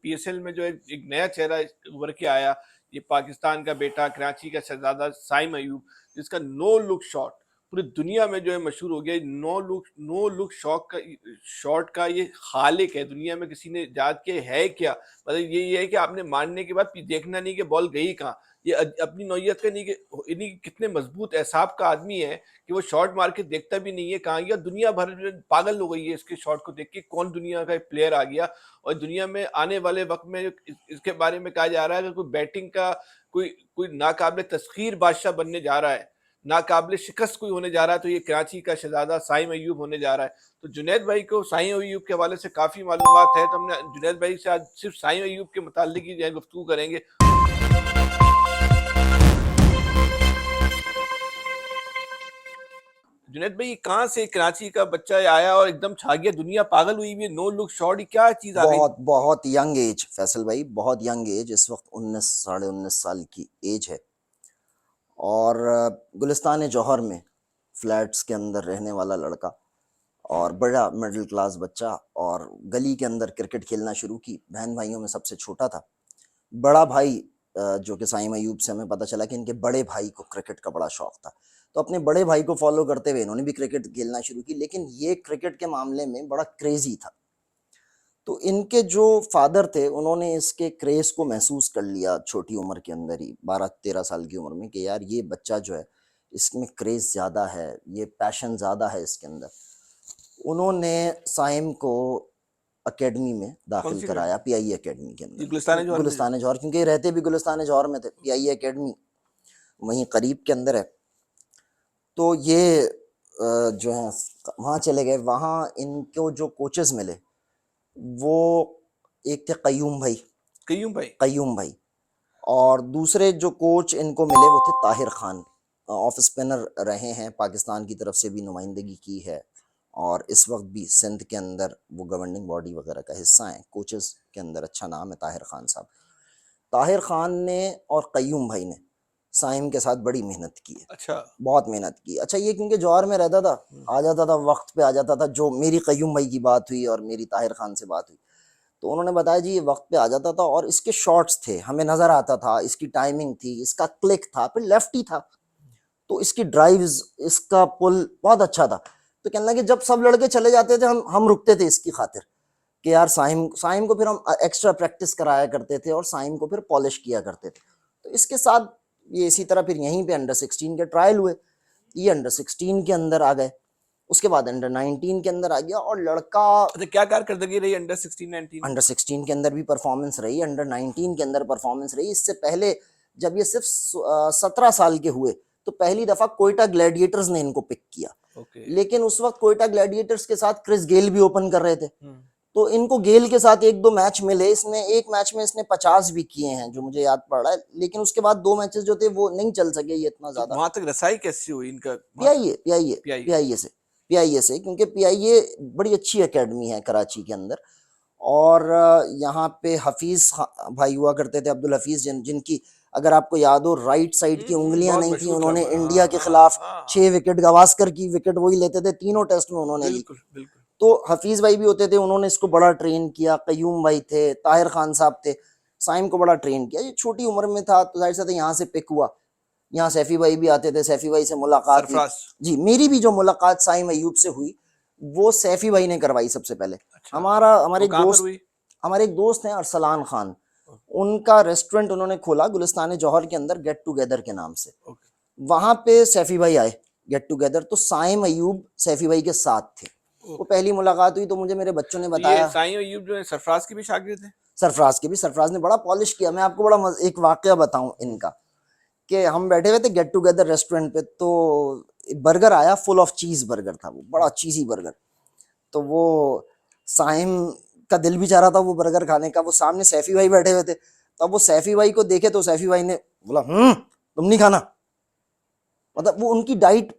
PSL में जो एक नया चेहरा उभर के आया, ये पाकिस्तान का बेटा, कराची का शहजादा साइम अयूब, जिसका नो लुक शॉट पूरी दुनिया में जो है मशहूर हो गया। नो लुक शॉट का ये खालिक है। दुनिया में किसी ने याद के है क्या? मतलब ये है कि आपने मारने के बाद देखना नहीं कि बॉल गई कहाँ। ये अपनी नौयत का नहीं कि इन्हीं कितने मजबूत एसाब का आदमी है कि वो शॉट मार के देखता भी नहीं है कहाँ गया। दुनिया भर में पागल हो गई है इसके शॉट को देख के, कौन दुनिया का प्लेयर आ गया। और दुनिया में आने वाले वक्त में इसके बारे में कहा जा रहा है कि कोई बैटिंग का कोई कोई नाकाबिल तस्खीर बादशाह बनने जा रहा है, नाकाबिल शिकस्त कोई होने जा रहा है, तो ये कराची का शहजादा साइम अयूब होने जा रहा है। तो जुनैद भाई को साइम अयूब के हवाले से काफ़ी मालूमात है, तो हमने जुनैद भाई से आज सिर्फ साइम अयूब के मुतालिक ही जो है गुफ्तगू करेंगे। जुनैद भाई, कहाँ से कराची का बच्चा आया और एकदम छा गया, दुनिया पागल हुई हुई है, नो लुक शॉट, क्या चीज़ आ गई? बहुत बहुत यंग एज फैसल भाई, बहुत यंग एज। इस वक्त 19 साढ़े 19 साल की एज है। और गुलिस्तान जौहर में फ्लैट्स के अंदर रहने वाला लड़का और बड़ा मिडिल क्लास बच्चा, और गली के अंदर क्रिकेट खेलना शुरू की। बहन भाइयों में सबसे छोटा था। बड़ा भाई जो कि साइम अयूब से हमें पता चला कि इनके बड़े भाई को क्रिकेट का बड़ा शौक था, तो अपने बड़े भाई को फॉलो करते हुए इन्होंने भी क्रिकेट खेलना शुरू की। लेकिन ये क्रिकेट के मामले में बड़ा क्रेजी था। तो इनके जो फादर थे उन्होंने इसके क्रेज को महसूस कर लिया छोटी उम्र के अंदर ही, 12-13 साल की उम्र में, कि यार ये बच्चा जो है इसमें क्रेज ज़्यादा है, ये पैशन ज़्यादा है इसके अंदर। उन्होंने साइम को एकेडमी में दाखिल कराया, पीआई एकेडमी के अंदर, गुलिस्तान जौहर, क्योंकि रहते भी गुलिस्तान जौहर में थे। पीआई एकेडमी वहीं करीब के अंदर है। तो ये जो है वहाँ चले गए। वहाँ इनको जो कोचेस मिले वो एक थे कयूम भाई, और दूसरे जो कोच इनको मिले वो थे ताहिर खान। ऑफ स्पिनर रहे हैं, पाकिस्तान की तरफ से भी नुमाइंदगी की है, और इस वक्त भी सिंध के अंदर वो गवर्निंग बॉडी वगैरह का हिस्सा हैं। कोचेस के अंदर अच्छा नाम है ताहिर खान साहब। ताहिर खान ने और कयूम भाई ने साइम के साथ बड़ी मेहनत की है। अच्छा, बहुत मेहनत की। अच्छा, ये क्योंकि जौहर में रहता था, आ जाता था वक्त पे, आ जाता था। जो मेरी कयूम भाई की बात हुई और मेरी ताहिर खान से बात हुई, तो उन्होंने बताया जी ये वक्त पे आ जाता था और इसके शॉट्स थे, हमें नज़र आता था, इसकी टाइमिंग थी, इसका क्लिक था, फिर लेफ्टी था, तो इसकी ड्राइव्स, इसका पुल बहुत अच्छा था। तो कहना कि जब सब लड़के चले जाते थे हम रुकते थे इसकी खातिर कि यार साइम साइम को फिर हम एक्स्ट्रा प्रैक्टिस कराया करते थे और साइम को फिर पॉलिश किया करते थे। तो इसके साथ ये इसी तरह फिर यहीं पे अंडर 16 के ट्रायल हुए। ये अंडर 16 के अंदर आ गए, उसके बाद अंडर 19 के अंदर आ गया, और लड़का अच्छा, क्या कारकर्दगी रही अंडर 16 19? अंडर 16 के अंदर भी परफॉर्मेंस रही, अंडर 19 के अंदर परफॉर्मेंस रही। इससे पहले जब ये सिर्फ 17 साल के हुए तो पहली दफा कोयटा ग्लैडिएटर्स ने इनको पिक किया। लेकिन उस वक्त कोयटा ग्लैडिएटर्स के साथ क्रिस गेल भी ओपन कर रहे थे, तो इनको गेल के साथ एक दो मैच मिले। इसने एक मैच में इसने 50 भी किए हैं जो मुझे याद पड़ रहा है, लेकिन उसके बाद दो मैचेस जो थे वो नहीं चल सके ये इतना ज्यादा। वहां तक रसाई कैसी हुई इनका? पीआईए से, क्योंकि पीआईए बड़ी अच्छी एकेडमी है कराची के अंदर। और यहाँ पे हफीज भाई हुआ करते थे, अब्दुल हफीज, जिनकी अगर आपको याद हो राइट साइड की उंगलियां नहीं थी, उन्होंने इंडिया के खिलाफ 6 विकेट, गवास्कर की विकेट वही लेते थे, तीनों टेस्ट में उन्होंने ली। तो हफीज भाई भी होते थे, उन्होंने इसको बड़ा ट्रेन किया। कयूम भाई थे, ताहिर खान साहब थे, साइम को बड़ा ट्रेन किया। ये छोटी उम्र में था तो जाहिर सा यहाँ से पिक हुआ। यहाँ सैफी भाई भी आते थे, सैफी भाई से मुलाकात हुई जी। मेरी भी जो मुलाकात साइम अयूब से हुई वो सैफी भाई ने करवाई सबसे पहले। अच्छा, हमारे एक दोस्त हैं अरसलान खान, उनका रेस्टोरेंट उन्होंने खोला गुलिस्तान जौहर के अंदर, गेट टुगेदर के नाम से। वहां पे सैफी भाई आए गेट टुगेदर, तो साइम अयूब सैफी भाई के साथ थे। वो पहली मुलाकात हुई तो मुझे मेरे बच्चों ने बताया। ये साइम अयूब जो है सरफराज के भी शागिर्द थे? सरफराज के भी, सरफराज ने बड़ा पॉलिश किया। मैं आपको बड़ा एक वाकया बताऊं इनका, कि हम बैठे हुए थे गेट टुगेदर रेस्टोरेंट पे, तो बर्गर आया, फुल ऑफ चीज बर्गर था, वो बड़ा चीजी बर्गर। तो वो साइम का दिल भी चाह रहा था वो बर्गर खाने का। वो सामने सैफी भाई बैठे हुए थे, तो अब वो सैफी भाई को देखे तो सैफी भाई ने बोला तुम नहीं खाना। मतलब वो उनकी डाइट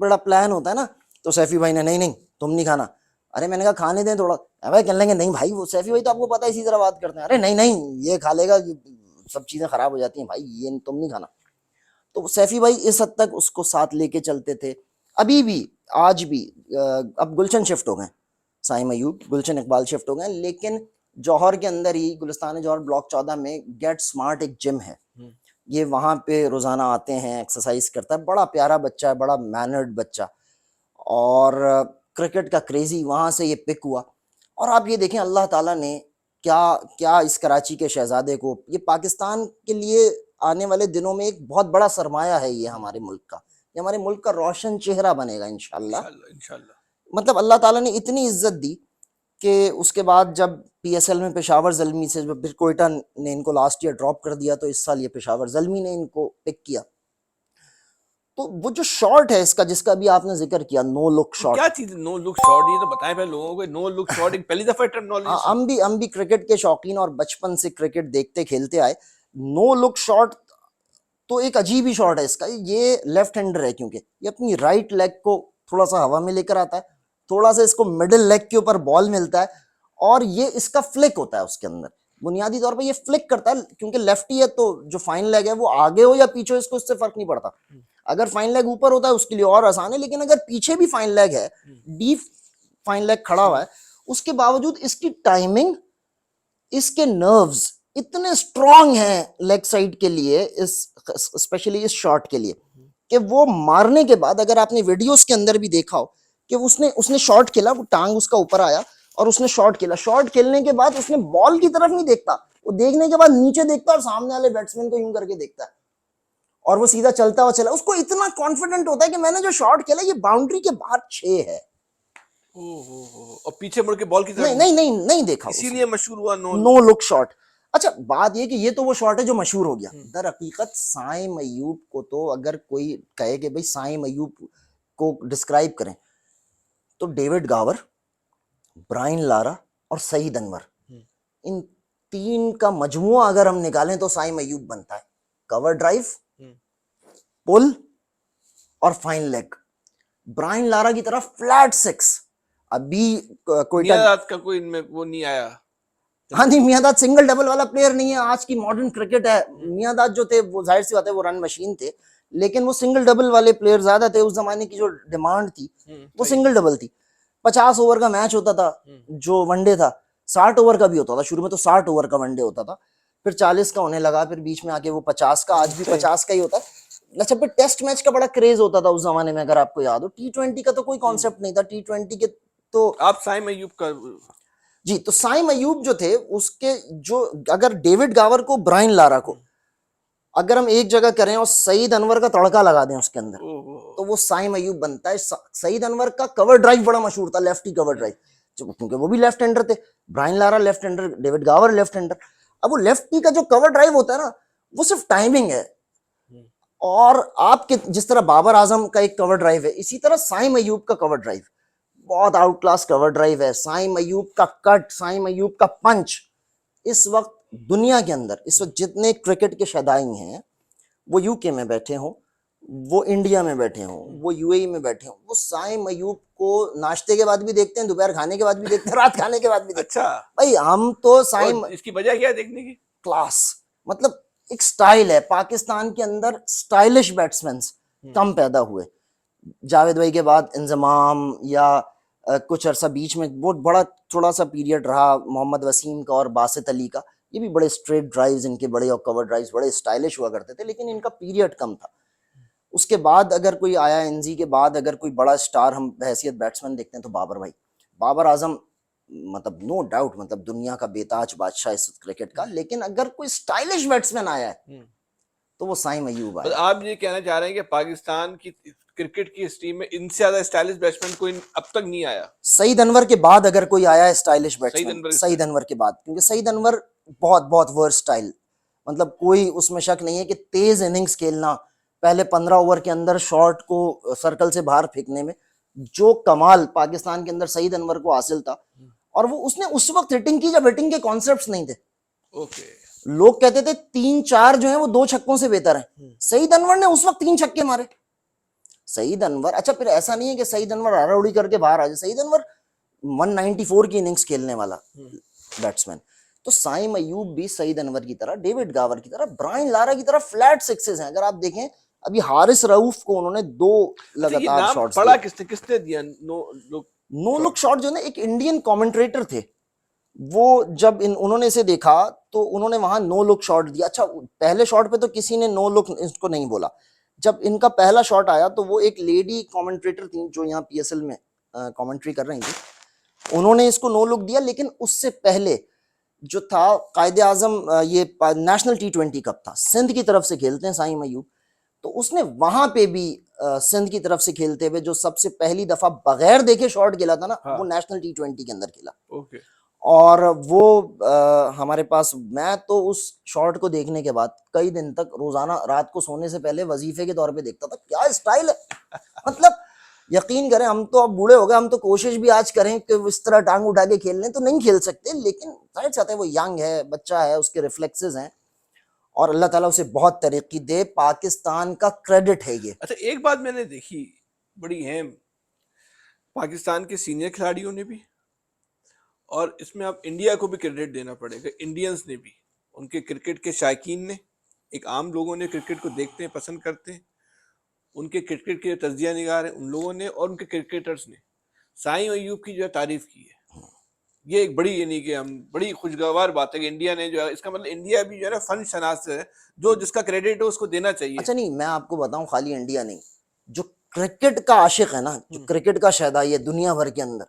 बड़ा प्लान होता है ना, तो सैफी भाई ने नहीं नहीं तुम नहीं खाना। अरे मैंने कहा खाने दें थोड़ा। भाई कहने लगे नहीं भाई, वो सैफी भाई तो आपको पता है इसी तरह बात करते हैं। अरे नहीं नहीं ये खा लेगा, सब चीजें खराब हो जाती हैं भाई, ये तुम नहीं खाना। तो सैफी भाई इस हद तक उसको साथ लेके चलते थे। अभी भी, आज भी, अब गुलशन शिफ्ट हो गए, साइम अयूब गुलशन इकबाल शिफ्ट हो गए, लेकिन जौहर के अंदर ही गुलिस्तान जौहर ब्लॉक 14 में गेट स्मार्ट एक जिम है। ये वहां पे रोजाना आते हैं, एक्सरसाइज करता है, बड़ा प्यारा बच्चा है, बड़ा मैनर्ड बच्चा। और क्रिकेट का क्रेजी वहां से ये पिक हुआ। और आप ये देखें अल्लाह ताला ने क्या क्या इस कराची के शहजादे को, ये पाकिस्तान के लिए आने वाले दिनों में एक बहुत बड़ा सरमाया है ये हमारे मुल्क का, ये हमारे मुल्क का रोशन चेहरा बनेगा इंशाल्लाह। इंशाल्लाह इंशाल्लाह। मतलब अल्लाह ताला ने इतनी इज्जत दी कि उसके बाद जब पीएसएल में पेशावर जल्मी से, जब फिर कोयटा ने इनको लास्ट ईयर ड्रॉप कर दिया, तो इस साल ये पेशावर जल्मी ने इनको पिक किया। तो वो जो शॉट है इसका, जिसका भी आपने जिक्र किया, नो लुक वो क्या शॉट। चीज है नो लुक शॉट? ये तो बताएं पहले लोगों को, नो लुक शॉट एक पहली दफा टर्मिनोलॉजी सुनी। हम भी क्रिकेट के शौकीन और बचपन से क्रिकेट देखते खेलते आए। नो लुक शॉट तो एक अजीब ही शॉट है इसका। ये लेफ्ट हैंडर है, क्योंकि ये अपनी राइट लेग को थोड़ा सा हवा में लेकर आता है, थोड़ा सा इसको मिडिल लेग के ऊपर बॉल मिलता है, और ये इसका फ्लिक होता है उसके अंदर। बुनियादी तौर पे ये फ्लिक करता है, क्योंकि लेफ्टी है तो जो फाइन लेग है वो आगे हो या पीछे हो इसको इससे फर्क नहीं पड़ता। अगर फाइन लेग ऊपर होता है उसके लिए और आसान है, लेकिन अगर पीछे भी फाइन लेग है, डीप फाइन लेग खड़ा हुआ है, उसके बावजूद इसकी टाइमिंग, इसके नर्व्स इतने स्ट्रांग हैं लेग साइड के लिए, इस स्पेशली इस शॉट के लिए, कि वो मारने के बाद, अगर आपने वीडियोस के अंदर भी देखा हो कि उसने उसने शॉट खेला, वो टांग उसका ऊपर आया और उसने शॉट खेला, शॉट खेलने के बाद उसने बॉल की तरफ नहीं देखता, वो देखने के बाद नीचे देखता और सामने वाले बैट्समैन को यूं करके देखता है, और वो सीधा चलता हुआ चला। उसको इतना कॉन्फिडेंट होता है कि मैंने जो शॉट खेला ये बाउंड्री के बाहर 6 है। ओहो, और पीछे मुड़ के बॉल की नहीं तरफ नहीं नहीं नहीं देखा, इसीलिए मशहूर हुआ नो नो लुक शॉट। अच्छा, बात ये कि ये तो वो शॉट है जो मशहूर हो गया। दर हकीकत साइम अय्यूब को तो अगर कोई कहे कि भाई साइम अय्यूब को डिस्क्राइब करें, तो डेविड गावर, ब्रायन लारा और सईद अनवर, इन तीन का मजमुआ अगर हम निकालें तो साइम अय्यूब बनता है। कवर ड्राइव, पुल और फाइन लेग। ब्रायन लारा की तरफ फ्लैट सिक्स। अभी कोयटा, मियादाद का कोई इनमें वो नहीं आया। हाँ नहीं, मियादाद सिंगल डबल वाला प्लेयर नहीं है। आज की मॉडर्न क्रिकेट है, मियादाद जो थे वो जाहिर सी बात है वो रन मशीन थे, लेकिन वो सिंगल डबल वाले प्लेयर ज्यादा थे। उस जमाने की जो डिमांड थी वो सिंगल डबल थी। 50 ओवर का मैच होता था जो वनडे था, 60 ओवर का भी होता था। शुरू में तो 60 ओवर का वनडे होता था, फिर 40 का होने लगा, फिर बीच में आके वो 50 का, आज भी 50 का ही होता है। अच्छा, फिर टेस्ट मैच का बड़ा क्रेज होता था उस जमाने में, अगर आपको याद हो। T20 का तो कोई कॉन्सेप्ट नहीं था। T20 के तो आप साइम अय्यूब का जी, तो साइम अय्यूब जो थे उसके, जो अगर डेविड गावर को, ब्रायन लारा को अगर हम एक जगह करें और सईद अनवर का तड़का लगा दें उसके अंदर, तो वो साइम अय्यूब बनता है। सईद अनवर का कवर ड्राइव बड़ा मशहूर था, लेफ्टी कवर ड्राइव, क्योंकि वो भी लेफ्ट हैंडर थे। Brian Lara left hander, David Gower left hander. अब वो लेफ्टी का जो कवर ड्राइव होता है ना, वो सिर्फ टाइमिंग है। और आपके जिस तरह बाबर आजम का एक कवर ड्राइव है, इसी तरह साइम अय्यूब का कवर ड्राइव बहुत आउट क्लास कवर ड्राइव है। साइम अय्यूब का कट, साइम अय्यूब का पंच, इस वक्त दुनिया के अंदर, इस वक्त जितने क्रिकेट के शदाई हैं, वो यूके में बैठे हों, वो इंडिया में बैठे हों, वो यूएई में बैठे हों, वो साइम अय्यूब को नाश्ते के बाद भी देखते हैं, दोपहर खाने के बाद भी देखते हैं, रात खाने के बाद भी देखते हैं। अच्छा, भाई हम तो साइम, इसकी वजह क्या है देखने की? क्लास, मतलब एक स्टाइल है। पाकिस्तान के अंदर स्टाइलिश बैट्समैन कम पैदा हुए। जावेद भाई के बाद इंजमाम, या कुछ अरसा बीच में बहुत बड़ा थोड़ा सा पीरियड रहा मोहम्मद वसीम का और बासित अली का। ये भी बड़े स्ट्रेट ड्राइव्स इनके, बड़े और कवर ड्राइव्स बड़े स्टाइलिश हुआ करते थे, लेकिन इनका पीरियड कम था। उसके बाद अगर कोई आया, एनजी के बाद अगर कोई बड़ा स्टार हम बहैसियत बैट्समैन देखते हैं तो बाबर भाई, बाबर आजम, मतलब नो डाउट, मतलब दुनिया का बेताज बादशाह इस क्रिकेट का। लेकिन अगर कोई स्टाइलिश बैट्समैन आया है तो वो साइम अय्यूब आया। आप ये कहना चाह रहे हैं कि पाकिस्तान की क्रिकेट की टीम में इनसे ज्यादा स्टाइलिश बैट्समैन कोई अब तक नहीं आया? सईद अनवर के बाद अगर कोई आया है स्टाइलिश सईद बैट्समैन, अनवर सईद अनवर के बाद, क्योंकि सईद अनवर बहुत बहुत वर्सटाइल, मतलब कोई उसमें शक नहीं है कि तेज इनिंग्स खेलना, पहले 15 ओवर के अंदर शॉट को सर्कल से बाहर फेंकने में जो कमाल पाकिस्तान के अंदर सईद अनवर को हासिल था। और वो उसने उस वक्त हिटिंग की जब हिटिंग के कॉन्सेप्ट्स नहीं थे। ओके, लोग कहते थे 3-4 जो है वो 2 छक्कों से बेहतर है। सईद अनवर ने उस वक्त 3 छक्के मारे। सईद अनवर, अच्छा फिर ऐसा नहीं है कि सईद अनवर हराउड़ी करके बाहर आ जाए। सईद अनवर 194 की इनिंग्स खेलने वाला बैट्समैन। तो साइम अय्यूब भी सईद अनवर की तरह, डेविड गावर की तरह, ब्रायन लारा की तरह फ्लैट सिक्सेस हैं। अगर आप देखें, अभी हारिस रऊफ को उन्होंने 2 लगातार शॉट्स पढ़ा दिए। किसने किसने दिया no look? No look shot जो ना, एक इंडियन कमेंटेटर थे, वो जब उन्होंने इसे देखा तो उन्होंने वहां नो लुक शॉट दिया। अच्छा, पहले शॉट पे तो किसी ने नो लुक इसको नहीं बोला। जब इनका पहला शॉट आया तो वो एक लेडी कमेंटेटर थी जो यहाँ पीएसएल में कमेंट्री कर रही थी, उन्होंने इसको नो लुक दिया। लेकिन उससे पहले जो था कायदे आजम, ये नेशनल टी20 कप था, सिंध की तरफ से खेलते हैं साइम अयूब, तो उसने वहां पे भी सिंध की तरफ से खेलते हुए जो सबसे पहली दफा बगैर देखे शॉट खेला था ना, हाँ। वो नेशनल टी20 के अंदर खेला। ओके। और वो हमारे पास, मैं तो उस शॉट को देखने के बाद कई दिन तक रोजाना रात को सोने से पहले वजीफे के तौर पे देखता था। क्या स्टाइल है, मतलब यकीन करें, हम तो अब बूढ़े हो गए, हम तो कोशिश भी आज करें कि इस तरह टांग उठा के खेल लें तो नहीं खेल सकते, लेकिन जाहिर चाहते हैं वो यंग है, बच्चा है, उसके रिफ्लेक्सेस हैं और अल्लाह ताला उसे बहुत तरक्की दे। पाकिस्तान का क्रेडिट है ये। अच्छा, एक बात मैंने देखी बड़ी अहम, पाकिस्तान के सीनियर खिलाड़ियों ने भी, और इसमें आप इंडिया को भी क्रेडिट देना पड़ेगा, इंडियंस ने भी, उनके क्रिकेट के शायकीन ने, एक आम लोगों ने क्रिकेट को देखते हैं, पसंद करते हैं, उनके क्रिकेट के तजिया निगार हैं उन लोगों ने, और उनके क्रिकेटर्स ने साईं अयूब की जो है तारीफ की है। ये एक बड़ी, यानी कि हम बड़ी खुशगवार बात है कि इंडिया ने जो है, इसका मतलब इंडिया भी जो है ना फन शनास है, जो जिसका क्रेडिट है उसको देना चाहिए। अच्छा नहीं, मैं आपको बताऊं, खाली इंडिया नहीं, जो क्रिकेट का आशिक है ना, जो क्रिकेट का शहदाई है दुनिया भर के अंदर,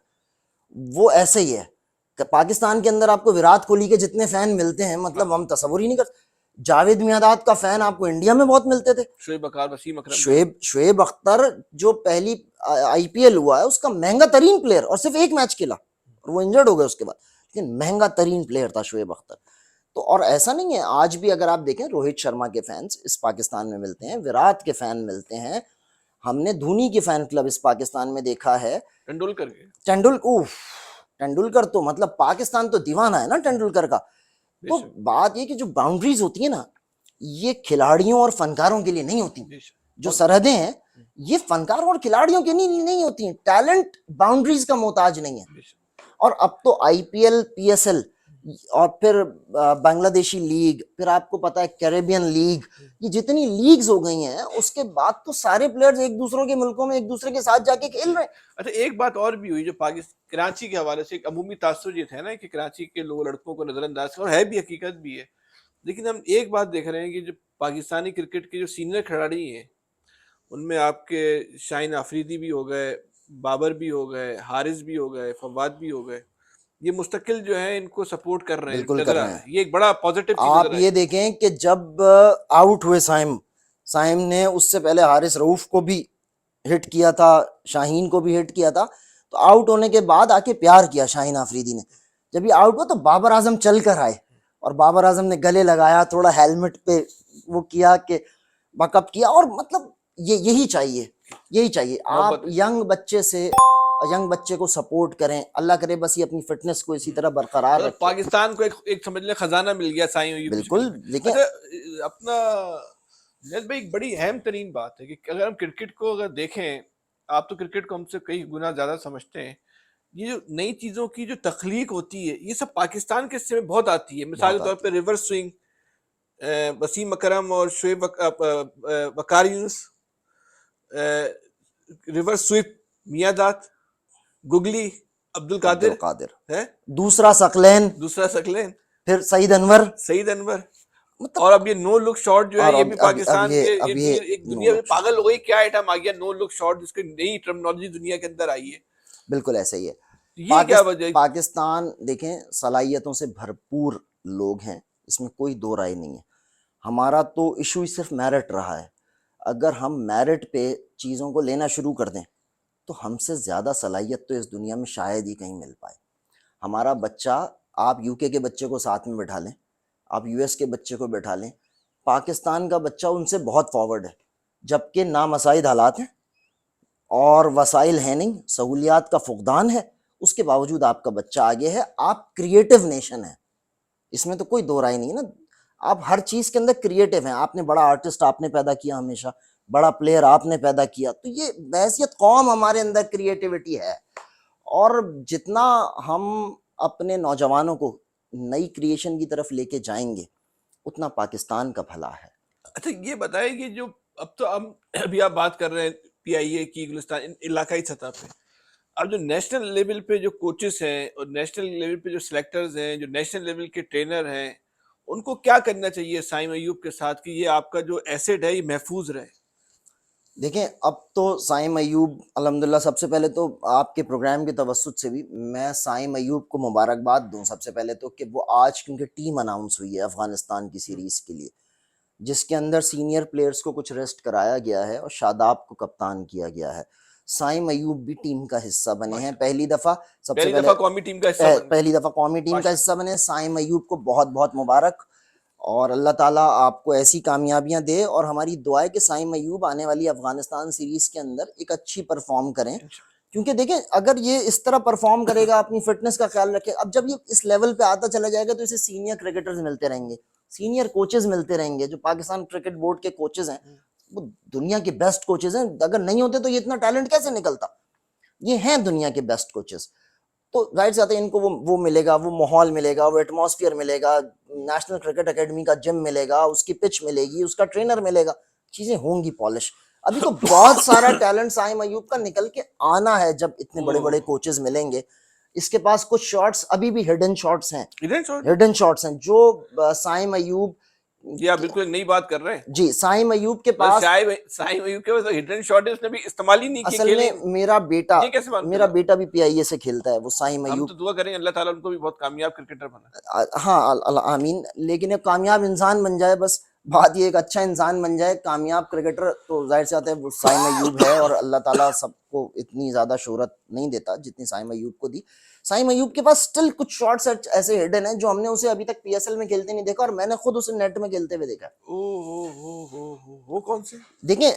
वो ऐसे ही है कि पाकिस्तान के अंदर आपको विराट कोहली के जितने फैन मिलते हैं, मतलब हम तस्वुर ही नहीं कर। जावेद मियांदाद का फैन आपको इंडिया में बहुत मिलते थे। शोएब अख्तर, वसीम अकरम, शुएब अख्तर जो पहली आईपीएल हुआ है उसका महंगा तरीन प्लेयर, और सिर्फ एक मैच खेला और वो इंजर्ड हो गया उसके बाद, लेकिन महंगा तरीन प्लेयर था शुएब अख्तर। तो और ऐसा नहीं है, आज भी अगर आप देखें रोहित शर्मा के फैंस इस पाकिस्तान में मिलते हैं, विराट के फैन मिलते हैं, हमने धोनी के फैन क्लब इस पाकिस्तान में देखा है, तेंदुलकर के, तेंदुलकर तो मतलब पाकिस्तान तो दीवाना है ना तेंदुलकर का। तो बेशक बात ये कि जो बाउंड्रीज होती है ना, ये खिलाड़ियों और फनकारों के लिए नहीं होती। बेशक, जो बहुत सरहदें हैं, ये फनकार और खिलाड़ियों के नहीं होती हैं। टैलेंट बाउंड्रीज का मोहताज नहीं है। बेशक। और अब तो आईपीएल, पीएसएल, और फिर बांग्लादेशी लीग, फिर आपको पता है कैरेबियन लीग, ये जितनी लीग्स हो गई हैं, उसके बाद तो सारे प्लेयर्स एक दूसरों के मुल्कों में एक दूसरे के साथ जाके खेल रहे हैं। अच्छा, एक बात और भी हुई जो पाकिस्तान कराची के हवाले से, एक अमूमी तासुर ये था ना कि कराची के लोग लड़कों को नजरअंदाज कर, और है भी, हकीकत भी है, लेकिन हम एक बात देख रहे हैं कि जो पाकिस्तानी क्रिकेट के जो सीनियर खिलाड़ी हैं, उनमें आपके शाहीन आफरीदी भी हो गए, बाबर भी हो गए, हारिस भी हो गए, फवाद भी हो गए, ये मुस्तकिल जो है इनको सपोर्ट कर रहे हैं, बिल्कुल कर नजर आ रहे रहा हैं। है, ये एक बड़ा पॉजिटिव चीज आप नजर ये आई। देखें कि जब आउट हुए साइम, साइम ने उससे पहले हारिस रऊफ को भी हिट किया था, शाहीन को भी हिट किया था, तो आउट होने के बाद आके प्यार किया शाहीन आफरीदी ने। जब ये आउट हुआ तो बाबर आजम चल कर आए और बाबर आजम ने गले लगाया, थोड़ा हेलमेट पे वो किया कि बकअप किया। और मतलब ये यही चाहिए, यही चाहिए। आप मोहब्बत है। यंग बच्चे को सपोर्ट करें, अल्लाह करे बस ये अपनी फिटनेस को इसी तरह बरकरार मतलब रखे। पाकिस्तान को एक समझ लें खजाना मिल गया साईं अयूब की शक्ल बिल्कुल में। देखिए। अच्छा, अपना जुनैद भाई, एक बड़ी अहम तरीन बात है कि अगर हम क्रिकेट को अगर देखें, आप तो क्रिकेट को हमसे कई गुना ज्यादा समझते हैं, ये जो नई चीजों की जो तख्लीक होती है, ये सब पाकिस्तान के हिस्से में बहुत आती है। मिसाल बहुत के तौर आती पे रिवर्स स्विंग, वसीम अकरम और Shoaib Waqar Younis, reverse sweep Miandad, googly, Abdul है अब्दुल कादिर कादिर, है, दूसरा सकलैन, दूसरा सकलेन, फिर सईद अनवर, सईद अनवर, मतलब। और अब ये नो लुक शॉट जो है, और ये भी पाकिस्तान के, अब ये एक नो दुनिया में लुक शॉट, पागल हो गई, क्या आइटम आ गया नो लुक शॉट, जिसकी नई टर्मिनोलॉजी दुनिया के अंदर आई है। बिल्कुल ऐसे ही है। तो ये क्या वजह है? पाकिस्तान देखें सलाहियतों से भरपूर लोग हैं, इसमें कोई दो राय नहीं है। हमारा तो इशू ही सिर्फ मेरिट रहा है। अगर हम मेरिट पे चीज़ों को लेना शुरू कर दें तो हमसे ज़्यादा सलाहियत तो इस दुनिया में शायद ही कहीं मिल पाए। हमारा बच्चा, आप यूके के बच्चे को साथ में बैठा लें, आप यूएस के बच्चे को बैठा लें, पाकिस्तान का बच्चा उनसे बहुत फॉरवर्ड है, जबकि नामसाइद हालात हैं और वसाइल है नहीं, सहूलियात का फुकदान है, उसके बावजूद आपका बच्चा आगे है। आप क्रिएटिव नेशन है, इसमें तो कोई दो राय नहीं है ना। आप हर चीज के अंदर क्रिएटिव हैं। आपने बड़ा आर्टिस्ट आपने पैदा किया, हमेशा बड़ा प्लेयर आपने पैदा किया, तो ये बहैसियत कौम हमारे अंदर क्रिएटिविटी है। और जितना हम अपने नौजवानों को नई क्रिएशन की तरफ लेके जाएंगे, उतना पाकिस्तान का भला है। अच्छा, ये बताए कि जो अब तो हम अभी आप बात कर रहे हैं पीआईए की, गुलिस्तान इलाकाई सतह पे, अब जो नेशनल लेवल पे जो कोचेस हैं और नेशनल लेवल पे जो सिलेक्टर्स हैं, जो नेशनल लेवल के ट्रेनर हैं, उनको क्या करना चाहिए साइम अयूब के साथ कि ये आपका जो एसेट है ये महफूज रहे? देखें, अब तो साइम अयूब अल्हम्दुलिल्लाह, सबसे पहले तो आपके प्रोग्राम की तवज्जुद से भी मैं साइम अयूब को मुबारकबाद दूं सबसे पहले तो, कि वो आज क्योंकि टीम अनाउंस हुई है अफगानिस्तान की सीरीज़ के लिए, जिसके अंदर सीनियर प्लेयर्स को कुछ रेस्ट कराया गया है और शादाब को कप्तान किया गया है। साइम अयूब भी टीम का हिस्सा बने हैं माशाल्लाह, पहली दफ़ा। सबसे पहली पहले दफा कौमी टीम का हिस्सा बन गए। पहली दफ़ा कौमी टीम का हिस्सा माशाल्लाह। बने। साइम अयूब को बहुत बहुत मुबारक, और अल्लाह ताला आपको ऐसी कामयाबियां दे, और हमारी दुआ है कि साइम अयूब आने वाली अफगानिस्तान सीरीज़ के अंदर एक अच्छी परफॉर्म करें। क्योंकि देखें, अगर ये इस तरह परफॉर्म करेगा, अपनी फिटनेस का ख्याल रखे, अब जब ये इस लेवल पे आता चला जाएगा तो इसे सीनियर क्रिकेटर्स मिलते रहेंगे, सीनियर कोचेस मिलते रहेंगे। जो पाकिस्तान क्रिकेट बोर्ड के कोचेस हैं वो दुनिया के बेस्ट कोचेस हैं, अगर नहीं होते तो ये इतना टैलेंट कैसे निकलता। ये हैं दुनिया के बेस्ट कोचेस। तो जाहिर सी बात है, इनको वो मिलेगा, वो माहौल मिलेगा, वो एटमॉस्फेयर मिलेगा, नेशनल क्रिकेट एकेडमी का जिम मिलेगा, उसकी पिच मिलेगी, उसका ट्रेनर मिलेगा, चीज़ें होंगी पॉलिश। अभी तो बहुत सारा टैलेंट साइम अयूब का निकल के आना है जब इतने बड़े बड़े कोचेस मिलेंगे। इसके पास कुछ शॉट्स अभी भी हिडन शॉट्स हैं, हिडन शॉट्स हैं जो साइम अयूब, जी आप बिल्कुल एक नई बात कर रहे हैं। जी साइम अयूब के बस पास, साइम अयूब के पास हिडन शॉट है, उसने भी इस्तेमाल ही नहीं किया असल खेले। में मेरा बेटा, ये कैसे मानते मेरा हो? बेटा भी पीआईए से खेलता है, वो साइम हम अयूब। तो दुआ करेंगे अल्लाह ताला उनको भी बहुत कामयाब क्रिकेटर बना। हाँ आमीन। लेकिन एक कामयाब इंसान बन जाए, बस बात ये, एक अच्छा इंसान बन जाए, कामयाब क्रिकेटर तो जाहिर सी बात है वो साइम अयूब है, और अल्लाह ताला सबको इतनी ज़्यादा शोहरत नहीं देता जितनी साइम अयूब को दी। साइम अयूब के पास स्टिल कुछ शॉट्स ऐसे हिडन हैं जो हमने उसे अभी तक पीएसएल में खेलते नहीं देखा, और मैंने खुद उसे नेट में खेलते हुए देखा है। वो कौन से? देखिए,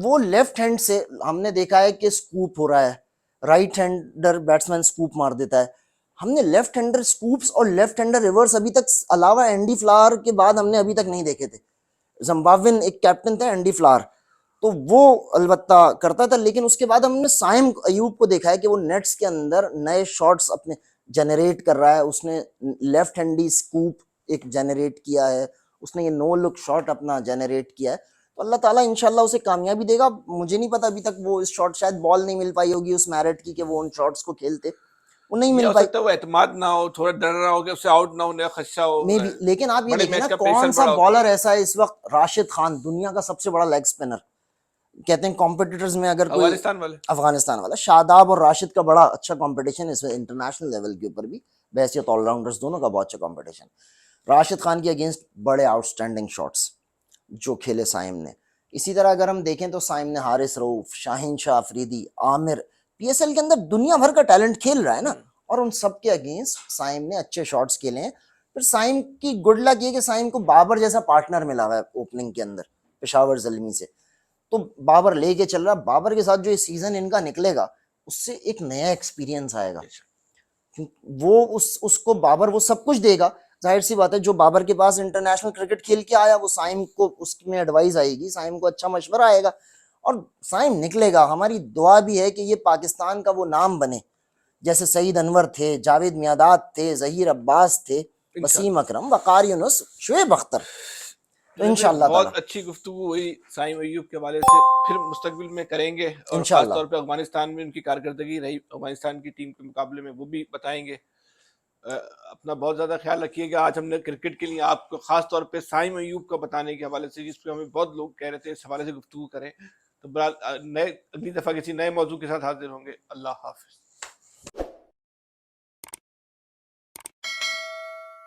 वो लेफ्ट हैंड से हमने देखा है कि स्कूप हो रहा है, राइट हैंडर बैट्समैन स्कूप मार देता है। हमने लेफ्ट हैंडर स्कूप्स और लेफ्ट हैंडर रिवर्स अभी तक, अलावा एंडी फ्लावर के बाद, हमने अभी तक नहीं देखे थे। जिम्बाब्वेन एक कैप्टन था एंडी फ्लावर, तो वो अलबत्ता करता था, लेकिन उसके बाद हमने साइम अयूब को देखा है कि वो नेट्स के अंदर नए शॉट्स अपने जनरेट कर रहा है। उसने लेफ्ट हैंडी स्कूप एक जनरेट किया है, उसने ये नो लुक शॉट अपना जनरेट किया है। तो अल्लाह ताला इंशाल्लाह उसे कामयाबी देगा। मुझे नहीं पता, अभी तक वो इस शॉट, शायद बॉल नहीं मिल पाई होगी उस मैरिट की कि वो उन शॉट्स को खेलते, वो नहीं ये मिल हो पाई सकता है वो एतमाद ना हो, थोड़ा डर रहा हो कि उससे आउट ना होने का खदशा हो। मे भी। लेकिन आप ये बड़े देखें मैच ना, का कौन प्रेशर सा बड़ा होता बॉलर है। ऐसा है इस वक्त, राशिद खान दुनिया का सबसे बड़ा लेग स्पिनर, कहते हैं कॉम्पिटिटर्स में अगर कोई, अफगानिस्तान वाला शादाब और राशिद का बड़ा अच्छा कंपटीशन है इसमें, इंटरनेशनल लेवल के ऊपर भी, बहैसियत ऑलराउंडर्स दोनों का बहुत अच्छा कंपटीशन। राशिद खान के अगेंस्ट बड़े आउटस्टैंडिंग शॉट्स जो खेले साइम ने। इसी तरह अगर हम देखें तो साइम ने हारिस रऊफ, शाहीन शाह अफरीदी, आमिर, पीएसएल के अंदर दुनिया भर का टैलेंट खेल रहा है ना, और उन सब के अगेंस्ट साइम ने अच्छे शॉट्स खेले हैं। फिर साइम की गुड लक ये कि साइम को बाबर जैसा पार्टनर मिला हुआ है ओपनिंग के अंदर, पेशावर जल्मी से, तो बाबर लेके चल रहा। बाबर के साथ जो ये सीजन इनका निकलेगा, उससे एक नया एक्सपीरियंस आएगा। वो उसको बाबर वो सब कुछ देगा। जाहिर सी बात है, जो बाबर के पास इंटरनेशनल क्रिकेट खेल के आया, वो साइम को उसमें एडवाइस आएगी, साइम को अच्छा मशवरा आएगा, और साइम निकलेगा। हमारी दुआ भी है कि ये पाकिस्तान का वो नाम बने, जैसे सईद अनवर थे, जावेद मियादाद थे, जहीर अब्बास थे, वसीम अकरम, वकार यूनुस, शुएब अख्तर। तो इंशाल्लाह ताला बहुत अच्छी गुफ्तगू हुई साइम अयूब के हवाले से, फिर मुस्तकबिल में करेंगे, और खास इंशाल्लाह। तौर पे अफगानिस्तान में उनकी कारकर्दगी रही अफगानिस्तान की टीम के मुकाबले में, वो भी बताएंगे। अपना बहुत ज़्यादा ख्याल रखिएगा। आज हमने क्रिकेट के लिए आपको खास तौर पे साइम अयूब का बताने के हवाले से, जिस पे हमें बहुत लोग कह रहे थे इस हवाले से गुफ्तगू करें, तो बहरहाल नए अगली दफ़ा किसी नए मौजू के साथ हाजिर होंगे। अल्लाह हाफिज़।